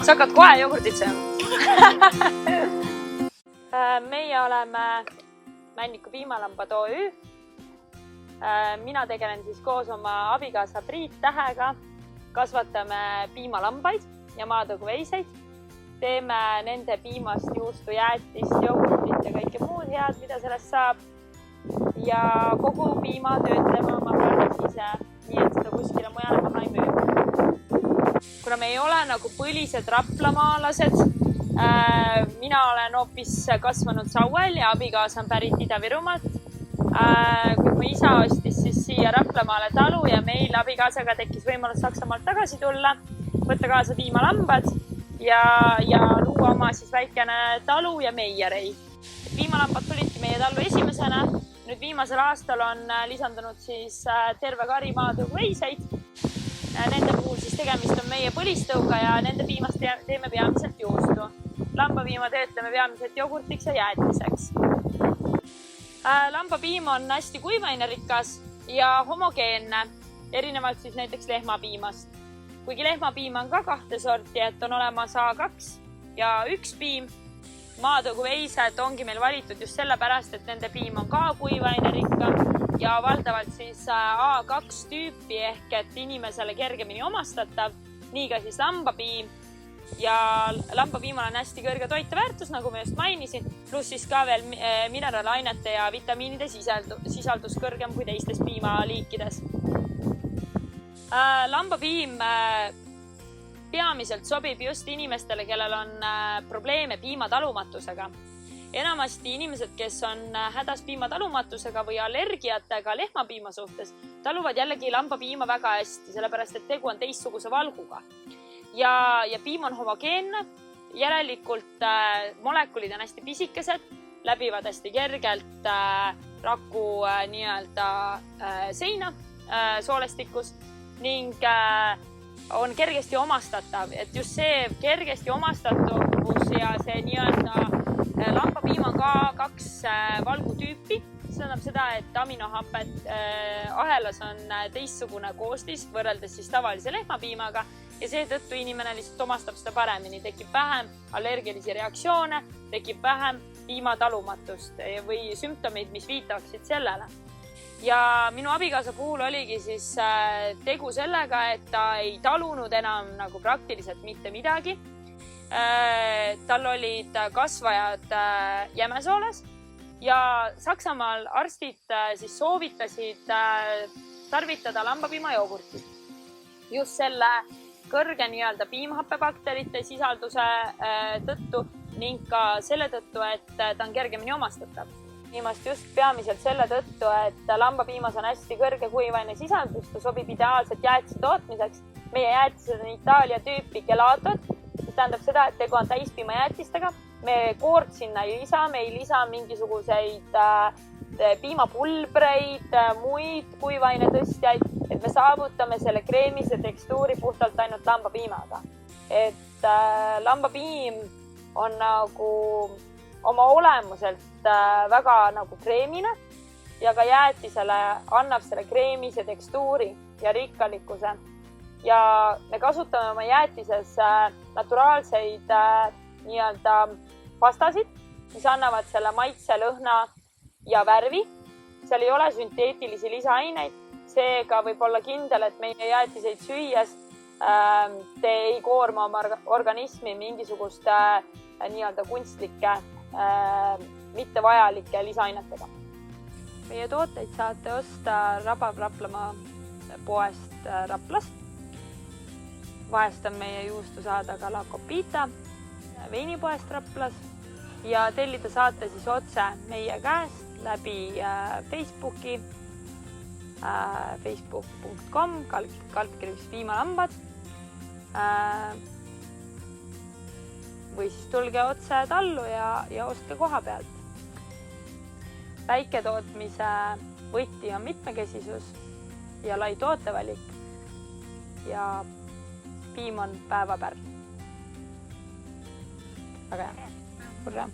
Sa hakkad kohe jogurtit sööma. Meie oleme Männiku Piimalambad OÜ. Mina tegelen siis koos oma abikaasa Priit Tähega. Kasvatame piimalambaid ja maatõuguveiseid. Teeme nende piimast juustu, jäätist, jogurtit ja kõike muud head, mida sellest saab. Ja kogu piima töötleme oma farmis ise, nii et seda kuskile mujale maha ei müü. Kuna me ei ole nagu põlised raplamaalased, mina olen hoopis kasvanud Sauel ja abikaasa on pärit Ida-Virumaalt. Kui mu isa ostis siis siia Raplamaale talu ja meil abikaasaga tekkis võimalus Saksamaalt tagasi tulla, võtta kaasa piimalambad ja luua oma siis väikene talu ja meierei. Piimalambad tulidki meie tallu esimesena. Nüüd viimasel aastal on lisandunud siis terve kari maatõuguveiseid. Nende puhul siis tegemist on meie põlistõuga ja nende piimast teeme peamiselt juustu. Lambapiima töötleme peamiselt jogurtiks ja jäätiseks. Lambapiim on hästi kuivainerikas ja homogeenne, erinevalt siis näiteks lehmapiimast. Kuigi lehmapiim on ka kahte sorti, et on olemas A2 ja 1 piim, maatõuguveised ongi meil valitud just sellepärast, et nende piim on ka kuivainerikka ja valdavalt siis A2 tüüpi ehk et inimesele kergemini omastatav, nii ka siis lambapiim. Ja lambapiimal on hästi kõrge toiteväärtus, nagu ma just mainisin, pluss siis ka veel mineraalainete ja vitamiinide sisaldus kõrgem kui teistes piimaliikides. Lambapiim peamiselt sobib just inimestele, kellel on probleeme piimatalumatusega. Enamasti inimesed, kes on hädas piimatalumatusega või allergiatega lehmapiima suhtes, taluvad jällegi lambapiima väga hästi, sellepärast et tegu on teistsuguse valguga. Ja piim on homogeenne, järelikult molekulid on hästi pisikesed, läbivad hästi kergelt raku seina soolestikus ning on kergesti omastatav, et just see kergesti omastatavus ja see lambapiim on ka 2 valgutüüpi. See tähendab seda, et aminohapet ahelas on teistsugune koostis võrreldes siis tavalise lehmapiimaga ja seetõttu inimene lihtsalt omastab seda paremini. Tekib vähem allergilisi reaktsioone, tekib vähem piimatalumatust või sümptomeid, mis viitaksid sellele. Ja minu abikaasa puhul oligi siis tegu sellega, et ta ei talunud enam nagu praktiliselt mitte midagi. Tal olid kasvajad Jämesooles ja Saksamaal arstid siis soovitasid tarvitada lambapiima jogurtit. Just selle kõrge piimhappebakterite sisalduse tõttu ning ka selle tõttu, et ta on kergemini omastatav. Piimast just peamiselt selle tõttu, et lambapiimas on hästi kõrge kuivaine sisaldus, ta sobib ideaalselt jäätise tootmiseks. Meie jäätised on Itaalia tüüpi gelatod, mis tähendab seda, et tegu on täispiima jäätistega. Me koort sinna ei lisa mingisuguseid piimapulbreid, muid kuivaine tõstjaid, et me saavutame selle kreemise tekstuuri puhtalt ainult lambapiimaga. Et lambapiim on nagu oma olemuselt väga nagu kreemine ja ka jäätisele annab selle kreemise tekstuuri ja rikkalikkuse. Ja me kasutame oma jäätises naturaalseid pastasid, mis annavad selle maitse, lõhna ja värvi. Seal ei ole sünteetilisi lisaaineid, seega võib olla kindel, et meie jäätiseid süües te ei koorma oma organismi mingisuguste kunstlike, mittevajalike lisaainetega. Meie tooteid saate osta Rabav Raplamaa poest Raplas. Vahest on meie juustu saada ka La Copita veinipoest Raplas ja tellida saate siis otse meie käest läbi Facebooki, facebook.com/piimalambad või siis tulge otse tallu ja ostke koha pealt. Väiketootmise võti on mitmekesisus ja lai tootevalik ja piim on päevapärn. Väga hea. Hurraa!